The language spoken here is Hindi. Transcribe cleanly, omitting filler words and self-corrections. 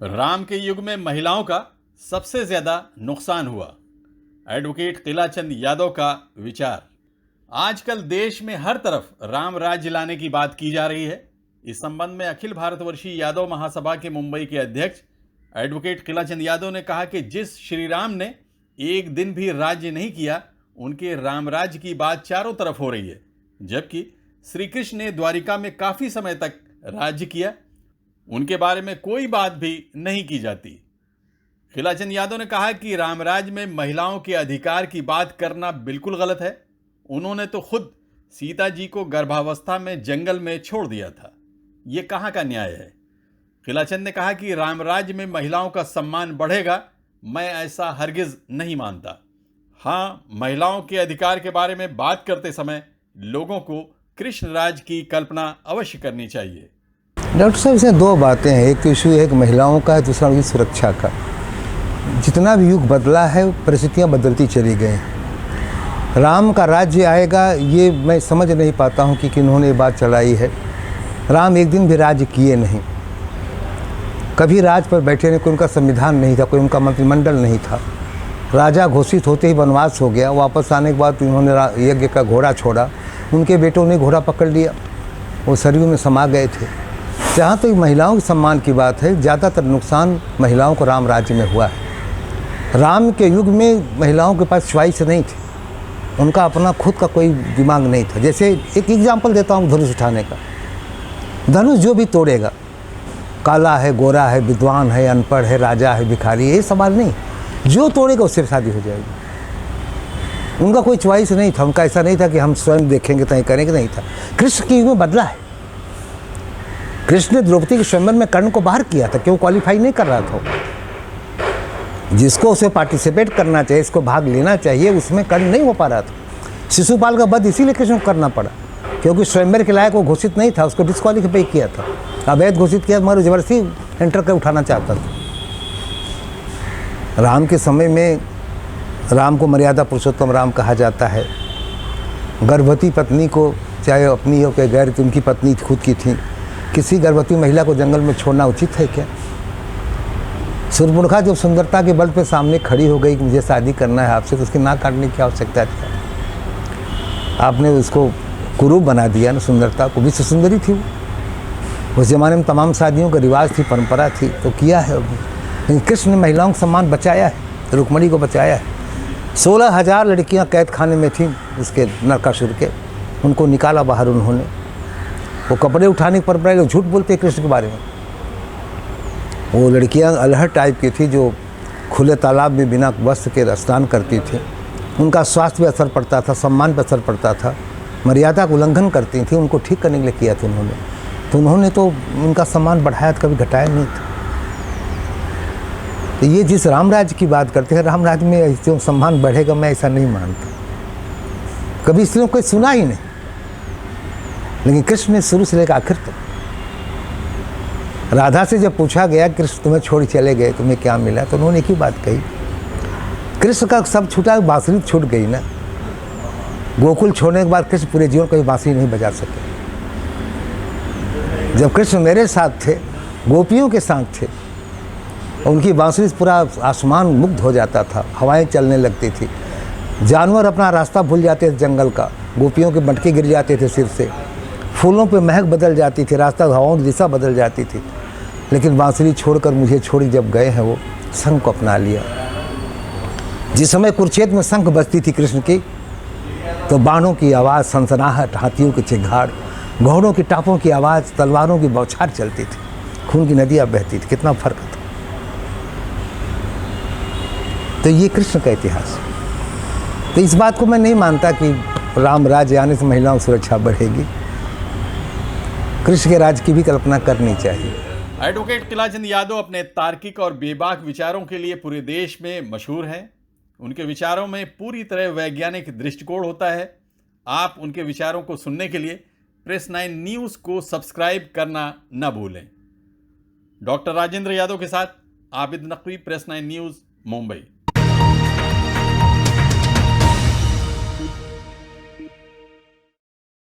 राम के युग में महिलाओं का सबसे ज्यादा नुकसान हुआ। एडवोकेट किलाचंद यादव का विचार। आजकल देश में हर तरफ राम राज्य लाने की बात की जा रही है। इस संबंध में अखिल भारतवर्षीय यादव महासभा के मुंबई के अध्यक्ष एडवोकेट किलाचंद यादव ने कहा कि जिस श्री राम ने एक दिन भी राज्य नहीं किया, उनके राम राज्य की बात चारों तरफ हो रही है, जबकि श्री कृष्ण ने द्वारिका में काफी समय तक राज्य किया, उनके बारे में कोई बात भी नहीं की जाती। किलाचंद यादव ने कहा कि रामराज में महिलाओं के अधिकार की बात करना बिल्कुल गलत है। उन्होंने तो खुद सीता जी को गर्भावस्था में जंगल में छोड़ दिया था। ये कहाँ का न्याय है? किलाचंद ने कहा कि रामराज में महिलाओं का सम्मान बढ़ेगा, मैं ऐसा हरगिज नहीं मानता। हाँ, महिलाओं के अधिकार के बारे में बात करते समय लोगों को कृष्ण राज की कल्पना अवश्य करनी चाहिए। डॉक्टर साहब, इसमें दो बातें हैं। एक इशू एक महिलाओं का है, दूसरा उनकी सुरक्षा का। जितना भी युग बदला है, परिस्थितियाँ बदलती चली गई। राम का राज्य आएगा, ये मैं समझ नहीं पाता हूँ कि किन्होंने ये बात चलाई है। राम एक दिन भी राज्य किए नहीं, कभी राज पर बैठे नहीं। कोई उनका संविधान नहीं था, कोई उनका मंत्रिमंडल नहीं था। राजा घोषित होते ही वनवास हो गया। वापस आने के बाद उन्होंने यज्ञ का घोड़ा छोड़ा, उनके बेटों ने घोड़ा पकड़ लिया, वो सरयू में समा गए थे। जहाँ तक महिलाओं के सम्मान की बात है, ज़्यादातर नुकसान महिलाओं को राम राज्य में हुआ है। राम के युग में महिलाओं के पास च्वाइस नहीं थी, उनका अपना खुद का कोई दिमाग नहीं था। जैसे एक एग्जाम्पल देता हूँ धनुष उठाने का। धनुष जो भी तोड़ेगा, काला है, गोरा है, विद्वान है, अनपढ़ है, राजा है, भिखारी है, ये सवाल नहीं। जो तोड़ेगा उससे शादी हो जाएगी। उनका कोई च्वाइस नहीं था। उनका ऐसा नहीं था कि हम स्वयं देखेंगे तो करेंगे, नहीं था। कृष्ण के युग में बदला है। कृष्ण ने द्रौपदी के स्वयंवर में कर्ण को बाहर किया था, क्यों? क्वालिफाई नहीं कर रहा था। जिसको उसे पार्टिसिपेट करना चाहिए, इसको भाग लेना चाहिए, उसमें कर्ण नहीं हो पा रहा था। शिशुपाल का वध इसीलिए कृष्ण को करना पड़ा, क्योंकि स्वयंवर के लायक वो घोषित नहीं था, उसको डिस्क्वालीफाई किया था, अवैध घोषित किया, मगर जबरदस्ती एंटर कर उठाना चाहता था। राम के समय में राम को मर्यादा पुरुषोत्तम राम कहा जाता है। गर्भवती पत्नी को, चाहे अपनी हो के गैर, उनकी पत्नी खुद की थी, किसी गर्भवती महिला को जंगल में छोड़ना उचित है क्या? सूर्यमुखा जब सुंदरता के बल पे सामने खड़ी हो गई कि मुझे शादी करना है आपसे, तो उसकी नाक काटने की आवश्यकता थी? आपने उसको कुरूप बना दिया ना। सुंदरता को भी सुंदरी थी वो। उस जमाने में तमाम शादियों का रिवाज थी, परंपरा थी, तो किया है। लेकिन कृष्ण ने महिलाओं का सम्मान बचाया है, रुक्मणी को बचाया है। 16,000 लड़कियां कैद खाने में थीं उसके नरकासुर के, उनको निकाला बाहर उन्होंने। वो कपड़े उठाने पर पड़े, लोग झूठ बोलते हैं कृष्ण के बारे में। वो लड़कियां अलहड़ टाइप की थी, जो खुले तालाब में बिना वस्त्र के स्नान करती थी। उनका स्वास्थ्य पे असर पड़ता था, सम्मान पर असर पड़ता था, मर्यादा का उल्लंघन करती थी। उनको ठीक करने के लिए किया था उन्होंने। तो उन्होंने तो उनका सम्मान बढ़ाया, कभी घटाया नहीं था। तो ये जिस राम राज्य की बात करते हैं, राम राज्य में ऐसे सम्मान बढ़ेगा, मैं ऐसा नहीं मानता। कभी इसलिए कोई सुना ही नहीं। लेकिन कृष्ण ने शुरू से लेकर आखिर तक, राधा से जब पूछा गया कृष्ण तुम्हें छोड़ चले गए, तुम्हें क्या मिला, तो उन्होंने एक ही बात कही, कृष्ण का सब छूटा, बांसुरी छूट गई ना। गोकुल छोड़ने के बाद कृष्ण पूरे जीवन कभी बांसुरी नहीं बजा सके। जब कृष्ण मेरे साथ थे, गोपियों के साथ थे, उनकी बांसुरी से पूरा आसमान मुग्ध हो जाता था, हवाएं चलने लगती थी, जानवर अपना रास्ता भूल जाते थे जंगल का, गोपियों के मटके गिर जाते थे सिर से, फूलों पे महक बदल जाती थी, रास्ता हवाओं की दिशा बदल जाती थी। लेकिन बांसुरी छोड़कर मुझे छोड़ी जब गए हैं, वो शंख को अपना लिया। जिस समय कुरुक्षेत्र में शंख बजती थी कृष्ण की, तो बाणों की आवाज़, सनसनाहट, हाथियों की चिघाड़, घोड़ों की टापों की आवाज़, तलवारों की बौछार चलती थी, खून की नदियाँ बहती थी। कितना फर्क था। तो ये कृष्ण का इतिहास। तो इस बात को मैं नहीं मानता कि राम राज्य आने से महिलाओं की सुरक्षा बढ़ेगी। कृष्ण के राज की भी कल्पना करनी चाहिए। एडवोकेट किलाचंद यादव अपने तार्किक और बेबाक विचारों के लिए पूरे देश में मशहूर हैं। उनके विचारों में पूरी तरह वैज्ञानिक दृष्टिकोण होता है। आप उनके विचारों को सुनने के लिए प्रेस 9 न्यूज़ को सब्सक्राइब करना न भूलें। डॉक्टर राजेंद्र यादव के साथ आबिद नकवी, प्रेस 9 न्यूज़, मुंबई।